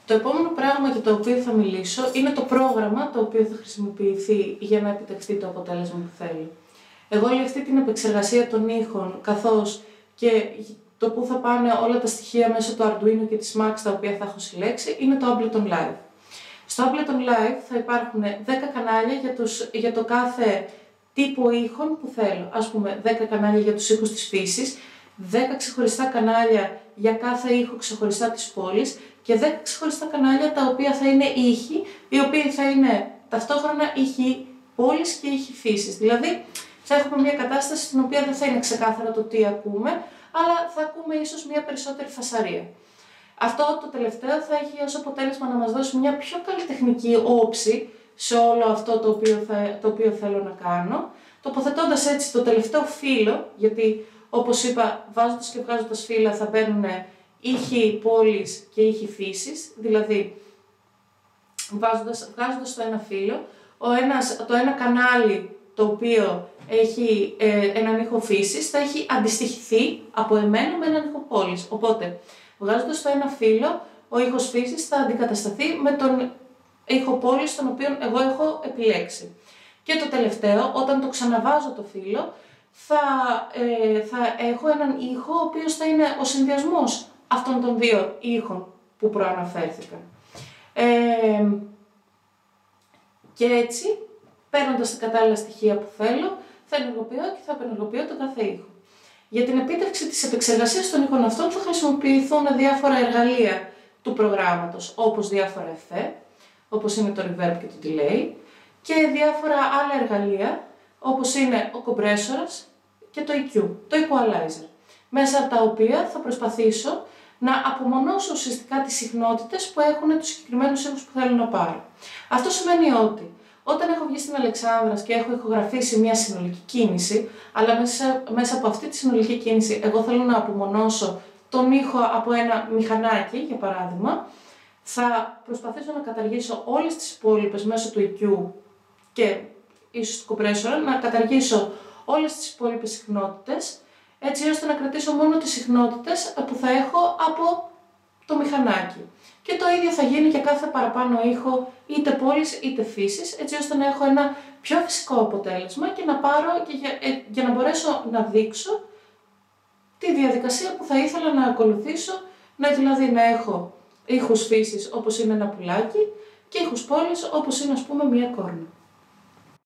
Το επόμενο πράγμα για το οποίο θα μιλήσω είναι το πρόγραμμα το οποίο θα χρησιμοποιηθεί για να επιτευχθεί το αποτέλεσμα που θέλω. Εγώ όλη αυτή την επεξεργασία των ήχων, καθώς και το που θα πάνε όλα τα στοιχεία μέσω του Arduino και της Max τα οποία θα έχω συλλέξει, είναι το Ableton Live. Στο Ableton Live θα υπάρχουν 10 κανάλια για το κάθε τύπο ήχων που θέλω. Ας πούμε 10 κανάλια για τους ήχους της φύσης, 10 ξεχωριστά κανάλια για κάθε ήχο ξεχωριστά της πόλης και 10 ξεχωριστά κανάλια τα οποία θα είναι ήχοι, οι οποίοι θα είναι ταυτόχρονα ήχοι πόλης και ήχοι φύσης. Δηλαδή θα έχουμε μια κατάσταση στην οποία δεν θα είναι ξεκάθαρα το τι ακούμε, αλλά θα ακούμε ίσως μια περισσότερη φασαρία. Αυτό το τελευταίο θα έχει ως αποτέλεσμα να μας δώσει μια πιο καλλιτεχνική όψη σε όλο αυτό το οποίο θέλω να κάνω, τοποθετώντας έτσι το τελευταίο φύλλο, γιατί όπως είπα, βάζοντας και βγάζοντας φύλλα θα μπαίνουν ήχοι πόλης και ήχοι φύσης, δηλαδή βγάζοντας το ένα φύλλο, το ένα κανάλι το οποίο έχει έναν ήχο φύσης θα έχει αντιστοιχηθεί από εμένα με έναν ήχο πόλης. Οπότε, βγάζοντας το ένα φύλλο, ο ήχος φύσης θα αντικατασταθεί με τον ήχο πόλης τον οποίο εγώ έχω επιλέξει. Και το τελευταίο, όταν το ξαναβάζω το φύλλο, θα έχω έναν ήχο ο οποίος θα είναι ο συνδυασμός αυτών των δύο ήχων που προαναφέρθηκαν. Και έτσι, παίρνοντας τα κατάλληλα στοιχεία που θέλω, θα ενεργοποιώ και θα απενεργοποιώ τον κάθε ήχο. Για την επίτευξη της επεξεργασίας των ήχων αυτών θα χρησιμοποιηθούν διάφορα εργαλεία του προγράμματος, όπως διάφορα εφέ, όπως είναι το reverb και το delay, και διάφορα άλλα εργαλεία, όπως είναι ο compressor και το EQ, το equalizer, μέσα από τα οποία θα προσπαθήσω να απομονώσω ουσιαστικά τις συχνότητες που έχουν τους συγκεκριμένους ήχους που θέλω να πάρω. Αυτό σημαίνει ότι όταν έχω βγει στην Αλεξάνδρας και έχω ηχογραφήσει μια συνολική κίνηση, αλλά μέσα από αυτή τη συνολική κίνηση εγώ θέλω να απομονώσω τον ήχο από ένα μηχανάκι, για παράδειγμα, θα προσπαθήσω να καταργήσω όλες τις υπόλοιπες μέσω του EQ και ίσως του compressor, να καταργήσω όλες τις υπόλοιπες συχνότητες, έτσι ώστε να κρατήσω μόνο τις συχνότητες που θα έχω από το μηχανάκι. Και το ίδιο θα γίνει για κάθε παραπάνω ήχο, είτε πόλης είτε φύσης, έτσι ώστε να έχω ένα πιο φυσικό αποτέλεσμα και να πάρω για να μπορέσω να δείξω τη διαδικασία που θα ήθελα να ακολουθήσω, δηλαδή να έχω ήχους φύσης όπως είναι ένα πουλάκι και ήχους πόλης όπως είναι, ας πούμε, μια κόρνα.